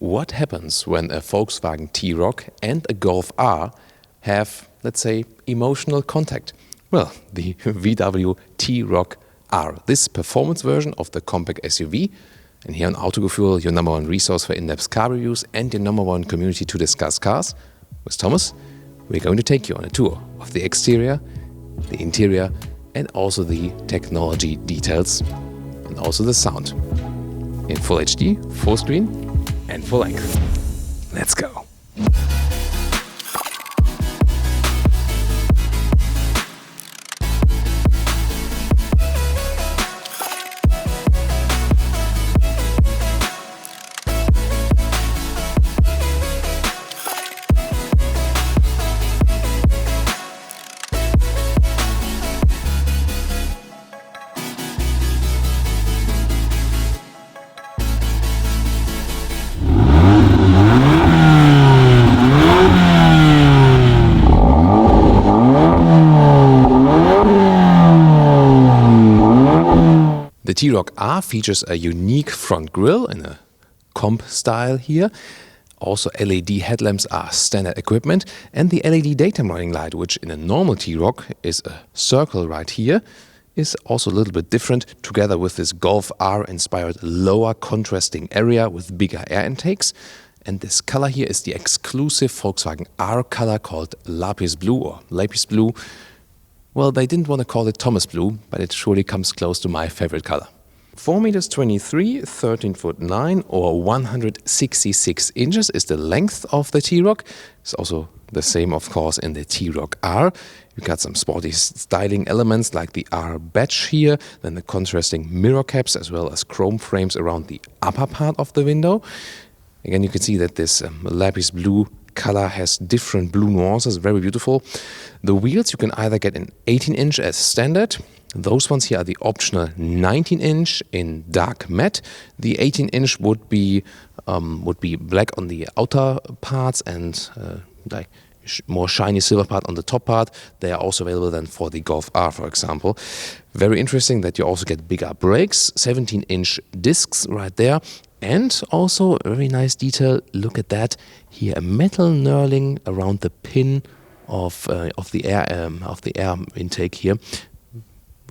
What happens when a Volkswagen T-Roc and a Golf R have, let's say, emotional contact? Well, the VW T-Roc R, this performance version of the compact SUV, and here on Autogefuehl, your number one resource for in-depth car reviews and your number one community to discuss cars, with Thomas, we're going to take you on a tour of the exterior, the interior, and also the technology details, and also the sound. In full HD, full screen, and full length. Let's go. The T-Roc R features a unique front grille in a comp style here. Also LED headlamps are standard equipment, and the LED daytime running light, which in a normal T-Roc is a circle right here, is also a little bit different, together with this Golf R inspired lower contrasting area with bigger air intakes. And this color here is the exclusive Volkswagen R color called Lapis Blue or Lapis Blue. Well, they didn't want to call it Thomas Blue, but it surely comes close to my favorite color. 4.23 meters, 13'9", or 166 inches is the length of the T-Roc. It's also the same, of course, in the T-Roc R. You've got some sporty styling elements like the R badge here, then the contrasting mirror caps as well as chrome frames around the upper part of the window. Again, you can see that this lapis blue color has different blue nuances, very beautiful. The wheels you can either get in 18-inch as standard. Those ones here are the optional 19-inch in dark matte. The 18-inch would be black on the outer parts and like more shiny silver part on the top part. They are also available then for the Golf R, for example. Very interesting that you also get bigger brakes, 17-inch discs right there. And also a very nice detail, look at that, here a metal knurling around the pin of the air intake here.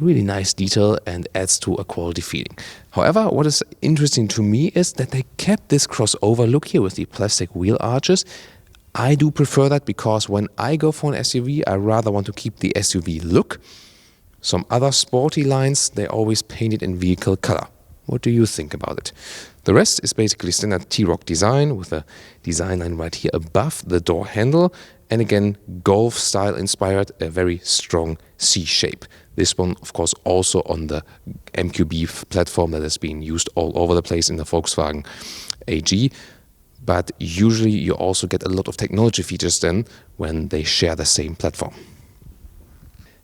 Really nice detail and adds to a quality feeling. However, what is interesting to me is that they kept this crossover look here with the plastic wheel arches. I do prefer that because when I go for an SUV, I rather want to keep the SUV look. Some other sporty lines, they always paint it in vehicle color. What do you think about it? The rest is basically standard T-Roc design with a design line right here above the door handle. And again, Golf style inspired, a very strong C shape. This one, of course, also on the MQB platform that has been used all over the place in the Volkswagen AG. But usually you also get a lot of technology features then when they share the same platform.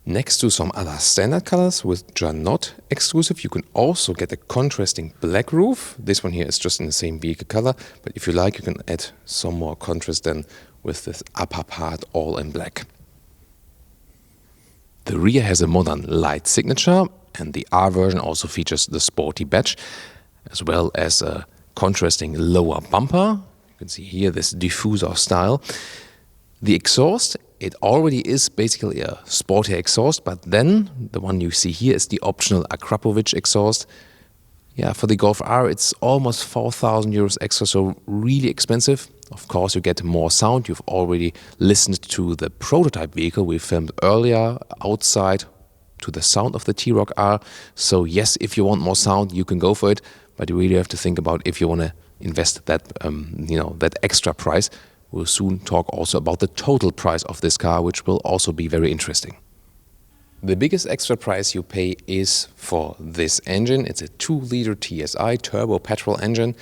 Next to some other standard colors which are not exclusive, you can also get a contrasting black roof. This one here is just in the same vehicle color, but if you like, you can add some more contrast then with this upper part all in black. The rear has a modern light signature, and the R version also features the sporty badge, as well as a contrasting lower bumper. You can see here this diffuser style. The exhaust, it already is basically a sporty exhaust, but then the one you see here is the optional Akrapovic exhaust. Yeah, for the Golf R, it's almost 4,000 euros extra, so really expensive. Of course, you get more sound. You've already listened to the prototype vehicle we filmed earlier outside to the sound of the T-Roc R. So yes, if you want more sound, you can go for it, but you really have to think about if you want to invest that, that extra price. We'll soon talk also about the total price of this car, which will also be very interesting. The biggest extra price you pay is for this engine. It's a 2-liter TSI turbo petrol engine.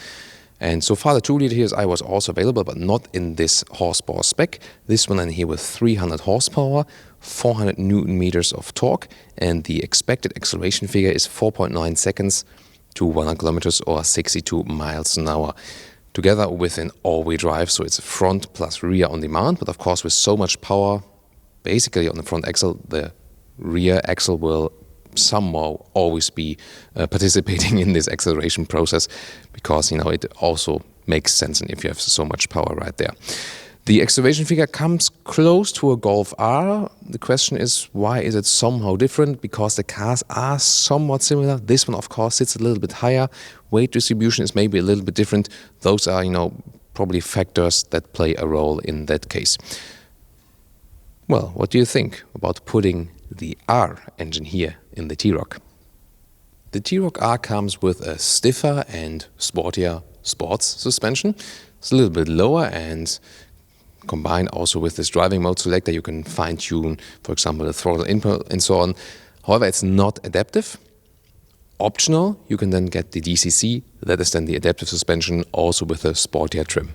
And so far the 2-liter TSI was also available, but not in this horsepower spec. This one in here with 300 horsepower, 400 Newton meters of torque, and the expected acceleration figure is 4.9 seconds to 100 kilometers or 62 miles an hour. Together with an all-wheel drive, so it's front plus rear on demand, but of course with so much power, basically on the front axle, the rear axle will somehow always be participating in this acceleration process, because it also makes sense and if you have so much power right there. The excavation figure comes close to a Golf R. The question is, why is it somehow different? Because the cars are somewhat similar. This one, of course, sits a little bit higher. Weight distribution is maybe a little bit different. Those are, probably factors that play a role in that case. Well, what do you think about putting the R engine here in the T-Roc? The T-Roc R comes with a stiffer and sportier sports suspension. It's a little bit lower, and combined also with this driving mode selector, you can fine-tune, for example, the throttle input and so on. However, it's not adaptive. Optional, you can then get the DCC, that is then the adaptive suspension, also with a sportier trim.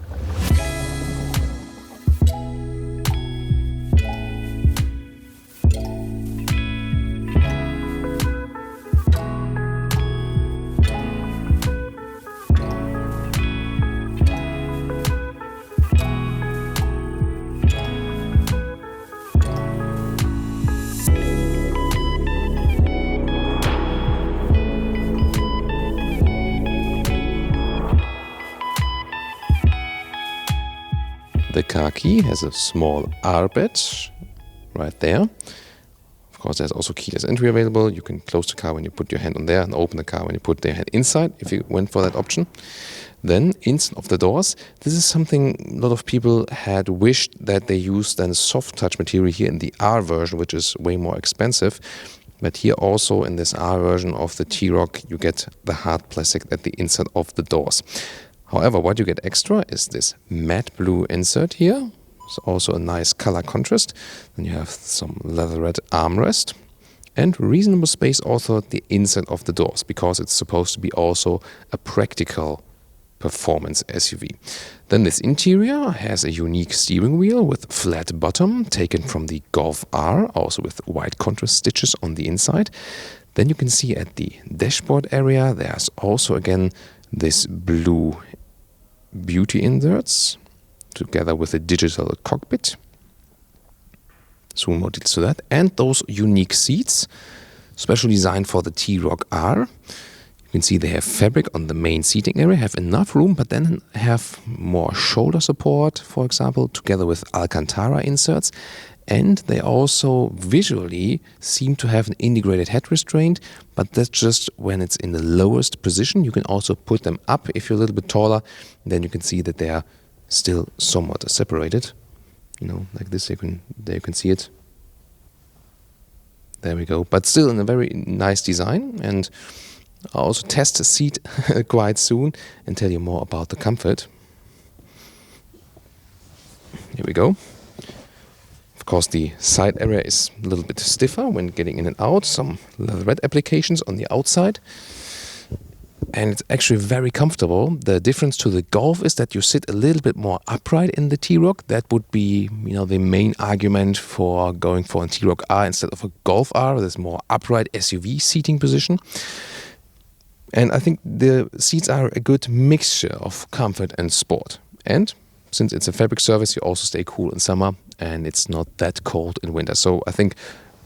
The car key has a small R bed right there. Of course, there's also keyless entry available. You can close the car when you put your hand on there and open the car when you put your hand inside, if you went for that option. Then, instead of the doors, this is something a lot of people had wished that they used then soft touch material here in the R version, which is way more expensive. But here also in this R version of the T-Roc, you get the hard plastic at the inside of the doors. However, what you get extra is this matte blue insert here. It's also a nice color contrast. Then you have some leatherette armrest and reasonable space also at the inside of the doors, because it's supposed to be also a practical performance SUV. Then this interior has a unique steering wheel with flat bottom taken from the Golf R, also with white contrast stitches on the inside. Then you can see at the dashboard area there's also again this blue beauty inserts together with a digital cockpit. Soon more details to that. And those unique seats, specially designed for the T-Roc R. You can see they have fabric on the main seating area, have enough room, but then have more shoulder support, for example, together with Alcantara inserts. And they also visually seem to have an integrated head restraint, but that's just when it's in the lowest position. You can also put them up if you're a little bit taller. Then you can see that they are still somewhat separated. Like this, there you can see it. There we go. But still in a very nice design. And I'll also test the seat quite soon and tell you more about the comfort. Here we go. Of course, the side area is a little bit stiffer when getting in and out. Some leatherette applications on the outside. And it's actually very comfortable. The difference to the Golf is that you sit a little bit more upright in the T-Roc. That would be, the main argument for going for a T-Roc R instead of a Golf R. There's more upright SUV seating position. And I think the seats are a good mixture of comfort and sport. And since it's a fabric surface, you also stay cool in summer and it's not that cold in winter. So I think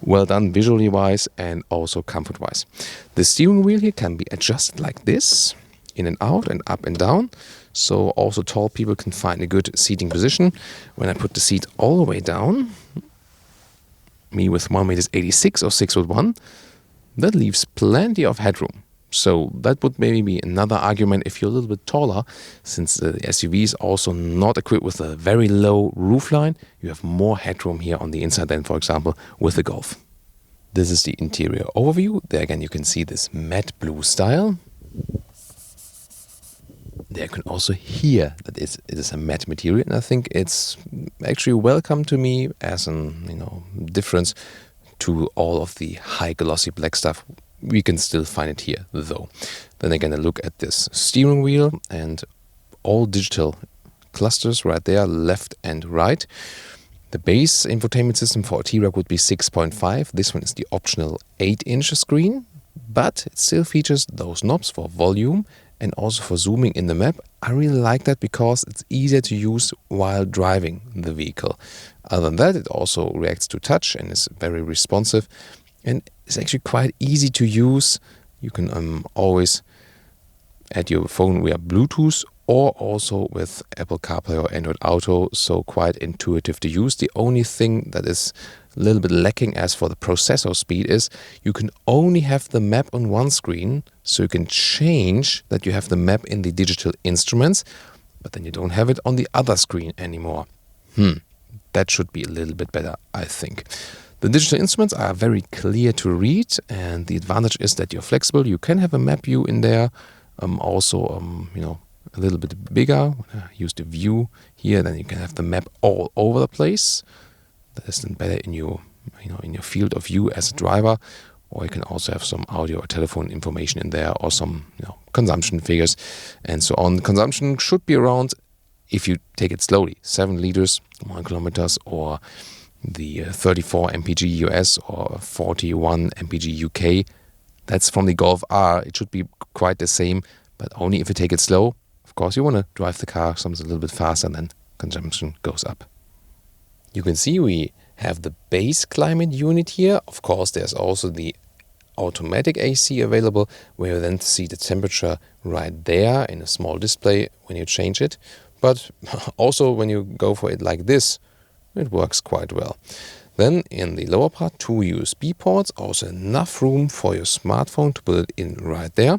well done visually wise and also comfort wise. The steering wheel here can be adjusted like this, in and out and up and down. So also tall people can find a good seating position. When I put the seat all the way down, me with 1.86 m or 6'1", that leaves plenty of headroom. So that would maybe be another argument if you're a little bit taller, since the SUV is also not equipped with a very low roofline. You have more headroom here on the inside than, for example, with the Golf. This is the interior overview. There again you can see this matte blue style. There you can also hear that it is a matte material, and I think it's actually welcome to me as an difference to all of the high glossy black stuff. We can still find it here though. Then again, a look at this steering wheel and all digital clusters right there, left and right. The base infotainment system for a T-Roc would be 6.5. This one is the optional 8-inch screen, but it still features those knobs for volume and also for zooming in the map. I really like that because it's easier to use while driving the vehicle. Other than that, it also reacts to touch and is very responsive. And it's actually quite easy to use. You can always add your phone via Bluetooth or also with Apple CarPlay or Android Auto, so quite intuitive to use. The only thing that is a little bit lacking as for the processor speed is you can only have the map on one screen, so you can change that you have the map in the digital instruments, but then you don't have it on the other screen anymore. That should be a little bit better, I think. The digital instruments are very clear to read, and the advantage is that you're flexible. You can have a map view in there, a little bit bigger. Use the view here, then you can have the map all over the place. That is then better in your field of view as a driver. Or you can also have some audio or telephone information in there, or some consumption figures and so on. Consumption should be around, if you take it slowly, 7 liters, 1 kilometers, or the 34 mpg US or 41 mpg UK. That's from the Golf R. It should be quite the same, but only if you take it slow. Of course, you want to drive the car something a little bit faster, and then consumption goes up. You can see we have the base climate unit here. Of course, there's also the automatic AC available, where you then see the temperature right there in a small display when you change it. But also when you go for it like this, it works quite well. Then in the lower part, 2 USB ports, also enough room for your smartphone to put it in right there.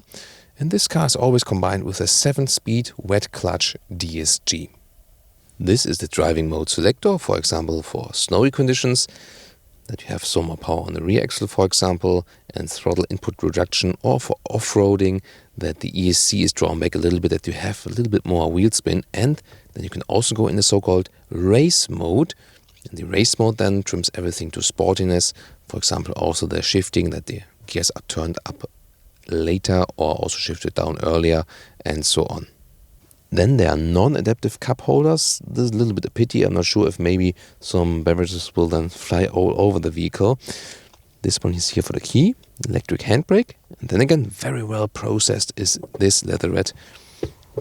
And this car is always combined with a 7-speed wet clutch DSG. This is the driving mode selector, for example, for snowy conditions, that you have some more power on the rear axle, for example, and throttle input reduction, or for off-roading, that the ESC is drawn back a little bit, that you have a little bit more wheel spin. And then you can also go in the so-called race mode. And the race mode then trims everything to sportiness. For example, also the shifting, that the gears are turned up later or also shifted down earlier, and so on. Then there are non-adaptive cup holders. This is a little bit a pity. I'm not sure if maybe some beverages will then fly all over the vehicle. This one is here for the key, electric handbrake. And then again, very well processed is this leatherette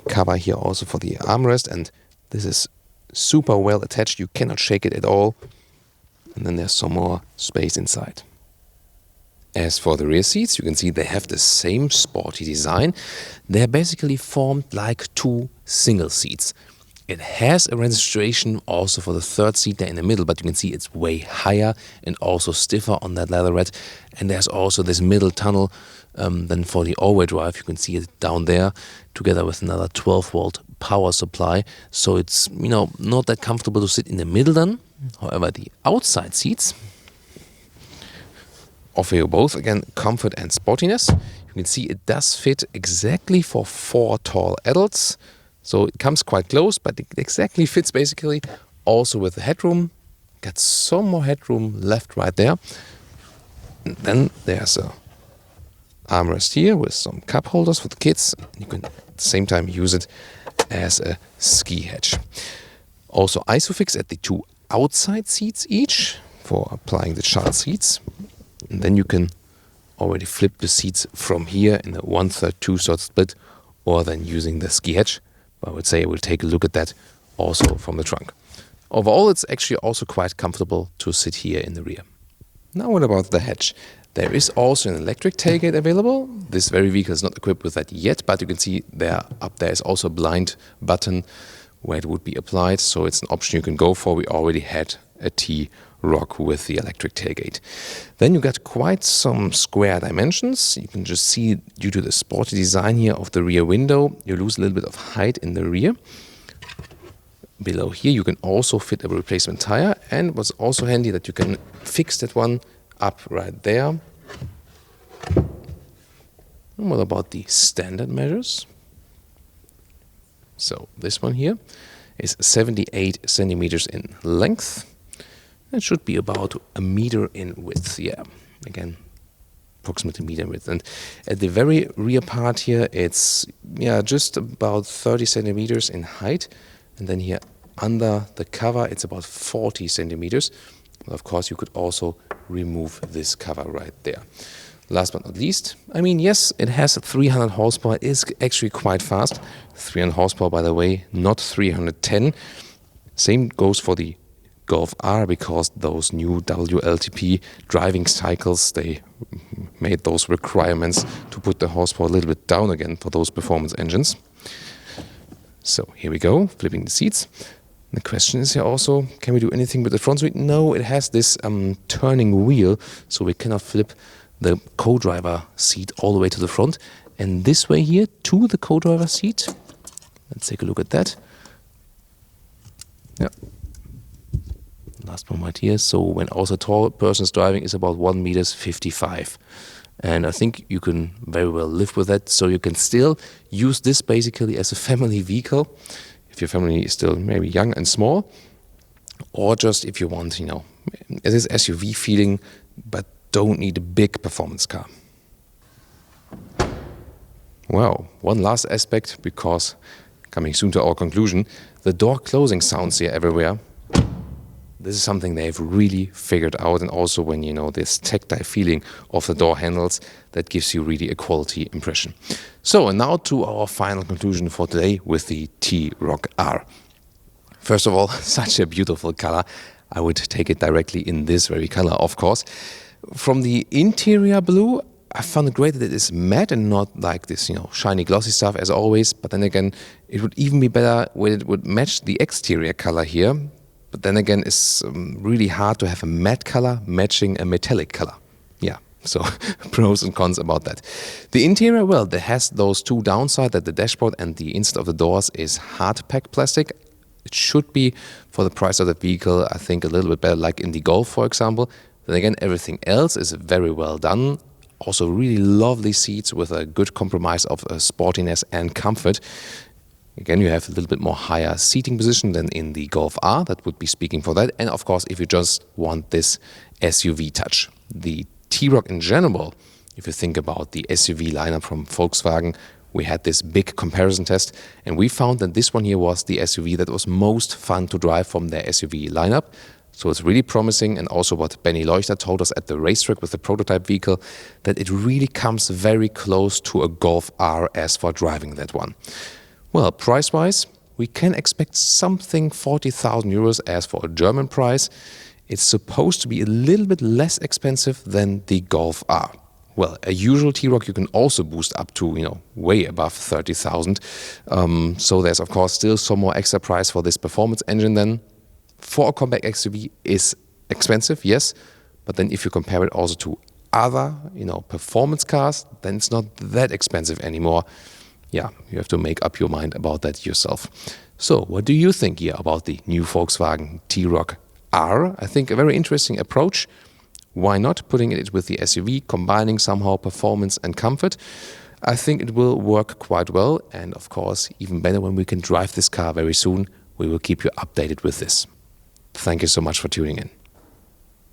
cover here also for the armrest. And this is super well attached. You cannot shake it at all. And then there's some more space inside. As for the rear seats, you can see they have the same sporty design. They're basically formed like 2 single seats. It has a registration also for the 3rd seat there in the middle, but you can see it's way higher and also stiffer on that leatherette. And there's also this middle tunnel. Then for the all-wheel drive, you can see it down there, together with another 12-volt power supply. So it's not that comfortable to sit in the middle then. However, the outside seats offer you both, again, comfort and sportiness. You can see it does fit exactly for 4 tall adults. So it comes quite close, but it exactly fits basically. Also with the headroom. Got some more headroom left right there. And then there's a armrest here with some cup holders for the kids. You can at the same time use it as a ski hatch. Also ISOFIX at the 2 outside seats each for applying the child seats. And then you can already flip the seats from here in a 1/3, 2/3 split, or then using the ski hatch. But I would say we'll take a look at that also from the trunk. Overall, it's actually also quite comfortable to sit here in the rear. Now what about the hatch? There is also an electric tailgate available. This very vehicle is not equipped with that yet, but you can see up there is also a blind button where it would be applied. So it's an option you can go for. We already had a T-RocR with the electric tailgate. Then you got quite some square dimensions. You can just see, due to the sporty design here of the rear window, you lose a little bit of height in the rear. Below here you can also fit a replacement tire, and what's also handy that you can fix that one up right there. And what about the standard measures? So this one here is 78 centimeters in length. It should be about a meter in width. Yeah, again, approximately a meter in width. And at the very rear part here, it's just about 30 centimeters in height. And then here under the cover, it's about 40 centimeters. But of course, you could also remove this cover right there. Last but not least, yes, it has 300 horsepower. It is actually quite fast. 300 horsepower, by the way, not 310. Same goes for the Golf R, because those new WLTP driving cycles, they made those requirements to put the horsepower a little bit down again for those performance engines. So here we go, flipping the seats. The question is here also, can we do anything with the front seat? No, it has this turning wheel, so we cannot flip the co-driver seat all the way to the front. And this way here to the co-driver seat. Let's take a look at that. Yeah. Last one right here. So when also a tall person is driving, is about 1.55 meters. And I think you can very well live with that. So you can still use this basically as a family vehicle, if your family is still maybe young and small, or just if you want, this SUV feeling, but don't need a big performance car. Well, one last aspect, because coming soon to our conclusion, the door closing sounds here everywhere. This is something they've really figured out, and also when this tactile feeling of the door handles, that gives you really a quality impression. So, and now to our final conclusion for today with the T-RocR R. First of all, such a beautiful color. I would take it directly in this very color, of course. From the interior blue, I found it great that it is matte and not like this, shiny glossy stuff as always. But then again, it would even be better when it would match the exterior color here. But then again, it's really hard to have a matte color matching a metallic color. Yeah, so pros and cons about that. The interior, well, there has those two downsides, that the dashboard and the inside of the doors is hard packed plastic. It should be, for the price of the vehicle, I think a little bit better, like in the Golf, for example. Then again, everything else is very well done. Also really lovely seats with a good compromise of sportiness and comfort. Again, you have a little bit more higher seating position than in the Golf R. That would be speaking for that. And of course, if you just want this SUV touch. The T-Roc in general, if you think about the SUV lineup from Volkswagen, we had this big comparison test, and we found that this one here was the SUV that was most fun to drive from their SUV lineup. So it's really promising, and also what Benny Leuchter told us at the racetrack with the prototype vehicle, that it really comes very close to a Golf R as for driving that one. Well, price-wise, we can expect something 40,000 euros as for a German price. It's supposed to be a little bit less expensive than the Golf R. Well, a usual T-Roc you can also boost up to, way above 30,000. So there's, of course, still some more extra price for this performance engine then. For a compact SUV is expensive, yes. But then if you compare it also to other, performance cars, then it's not that expensive anymore. Yeah, you have to make up your mind about that yourself. So what do you think here about the new Volkswagen T-RocR R? I think a very interesting approach. Why not putting it with the SUV, combining somehow performance and comfort? I think it will work quite well, and of course, even better when we can drive this car very soon. We will keep you updated with this. Thank you so much for tuning in.